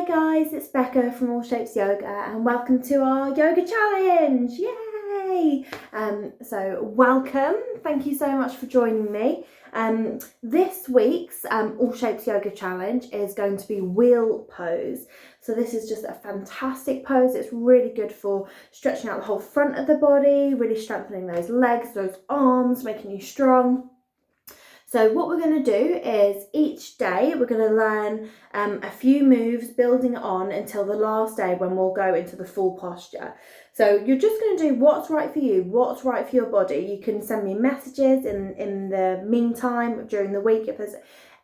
Hi guys, it's Becca from All Shapes Yoga and welcome to our yoga challenge. Yay! So welcome, thank you so much for joining me. This week's All Shapes Yoga challenge is going to be wheel pose. So this is just a fantastic pose. It's really good for stretching out the whole front of the body, really strengthening those legs, those arms, making you strong. So what we're going to do is each day we're going to learn a few moves, building on until the last day when we'll go into the full posture. So you're just going to do what's right for you, what's right for your body. You can send me messages in the meantime during the week if there's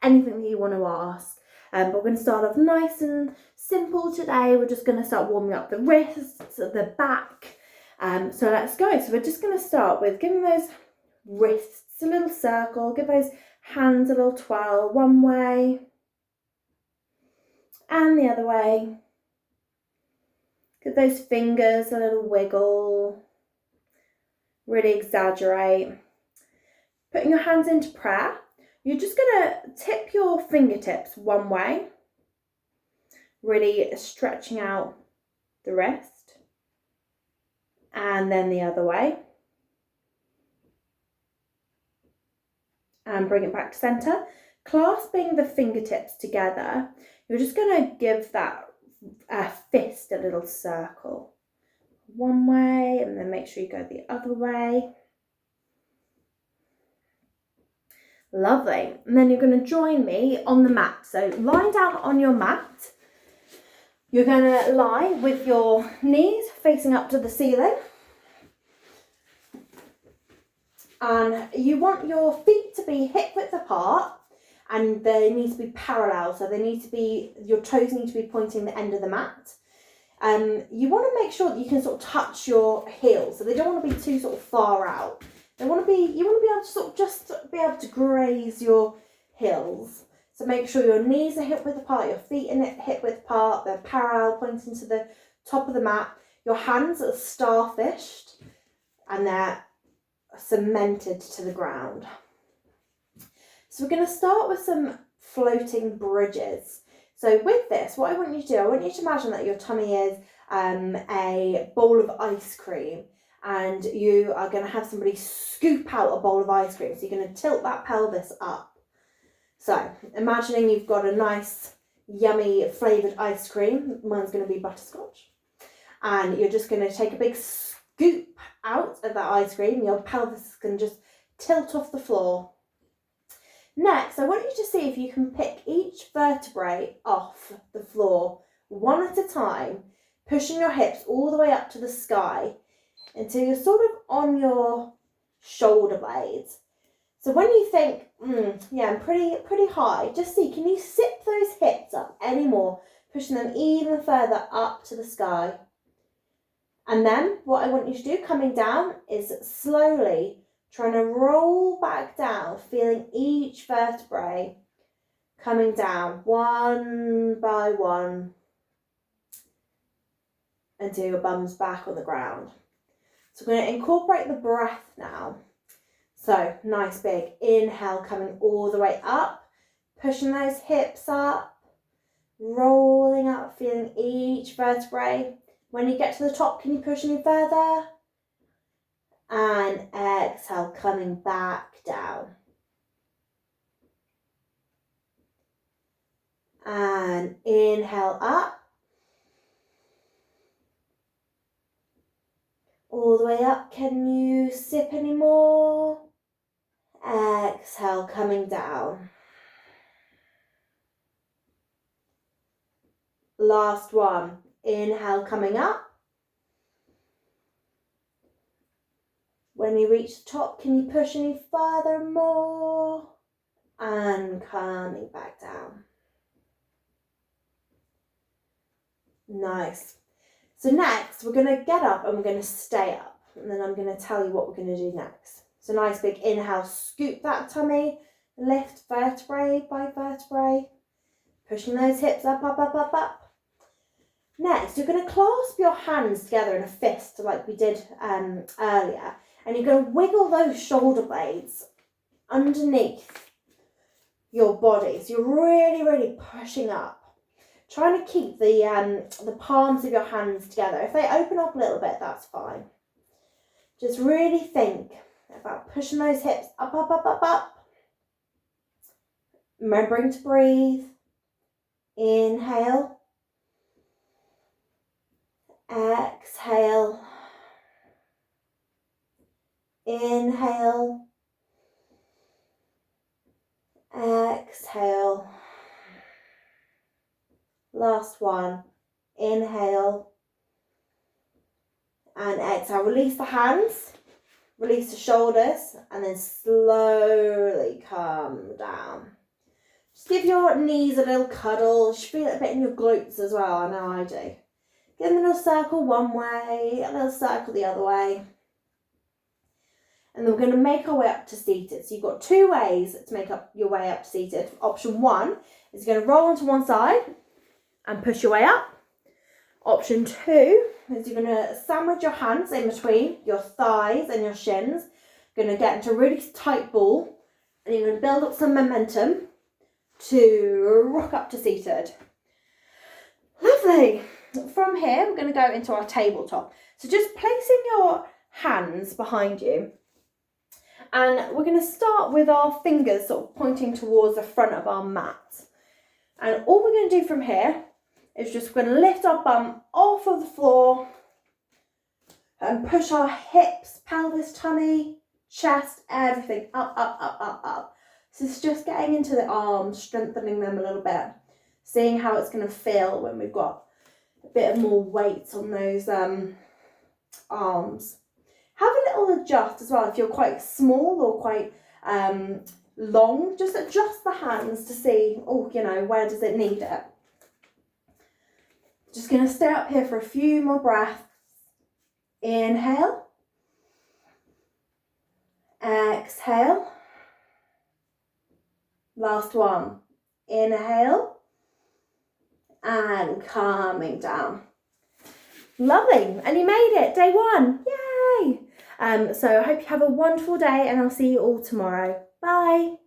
anything that you want to ask. But we're going to start off nice and simple today. We're just going to start warming up the wrists, the back. So let's go. So we're just going to start with giving those wrists a little circle, give those hands a little twirl one way and the other way. Give those fingers a little wiggle, really exaggerate. Putting your hands into prayer, you're just going to tip your fingertips one way, really stretching out the wrist, and then the other way. And bring it back to center. Clasping the fingertips together, you're just going to give that fist a little circle. One way, and then make sure you go the other way. Lovely. And then you're going to join me on the mat. So lying down on your mat, you're going to lie with your knees facing up to the ceiling. And you want your feet to be hip width apart and they need to be parallel. So your toes need to be pointing the end of the mat. You want to make sure that you can sort of touch your heels. So they don't want to be too sort of far out. You want to be able to sort of just be able to graze your heels. So make sure your knees are hip width apart, your feet are hip width apart, they're parallel pointing to the top of the mat. Your hands are starfished and they're cemented to the ground. So we're going to start with some floating bridges. So with this, what I want you to do, I want you to imagine that your tummy is a bowl of ice cream and you are going to have somebody scoop out a bowl of ice cream. So you're going to tilt that pelvis up. So imagining you've got a nice yummy flavoured ice cream. Mine's going to be butterscotch. And you're just going to take a big scoop out of that ice cream. Your pelvis can just tilt off the floor. Next, I want you to see if you can pick each vertebrae off the floor one at a time, pushing your hips all the way up to the sky until you're sort of on your shoulder blades. So when you think, I'm pretty high, just see, can you zip those hips up any more, pushing them even further up to the sky? And then what I want you to do coming down is slowly trying to roll back down, feeling each vertebrae coming down one by one until your bum's back on the ground. So we're going to incorporate the breath now. So nice big inhale coming all the way up, pushing those hips up, rolling up, feeling each vertebrae. When you get to the top, can you push any further? And exhale, coming back down. And inhale up. All the way up, can you sip any more? Exhale, coming down. Last one. Inhale, coming up. When you reach the top, can you push any further more? And coming back down. Nice. So next, we're going to get up and we're going to stay up. And then I'm going to tell you what we're going to do next. So nice big inhale, scoop that tummy, lift vertebrae by vertebrae. Pushing those hips up, up, up, up, up. Next, you're going to clasp your hands together in a fist like we did earlier. And you're going to wiggle those shoulder blades underneath your body. So you're really, really pushing up. Trying to keep the palms of your hands together. If they open up a little bit, that's fine. Just really think about pushing those hips up, up, up, up, up. Remembering to breathe. Inhale. Exhale. Inhale. Exhale. Last one. Inhale. And exhale. Release the hands. Release the shoulders. And then slowly come down. Just give your knees a little cuddle. Just feel it a bit in your glutes as well. I know I do. Give them a little circle one way. A little circle the other way. And then we're going to make our way up to seated. So you've got two ways to make up your way up to seated. Option one is you're going to roll onto one side and push your way up. Option two is you're going to sandwich your hands in between your thighs and your shins. You're going to get into a really tight ball and you're going to build up some momentum to rock up to seated. Lovely. From here, we're going to go into our tabletop. So just placing your hands behind you. And we're going to start with our fingers sort of pointing towards the front of our mat. And all we're going to do from here is just we're going to lift our bum off of the floor and push our hips, pelvis, tummy, chest, everything up, up, up, up, up. So it's just getting into the arms, strengthening them a little bit, seeing how it's going to feel when we've got a bit of more weight on those arms. Have a little adjust as well. If you're quite small or quite long, just adjust the hands to see, where does it need it? Just going to stay up here for a few more breaths. Inhale. Exhale. Last one. Inhale. And calming down. Lovely. And you made it. Day one. Yay! So I hope you have a wonderful day and I'll see you all tomorrow. Bye.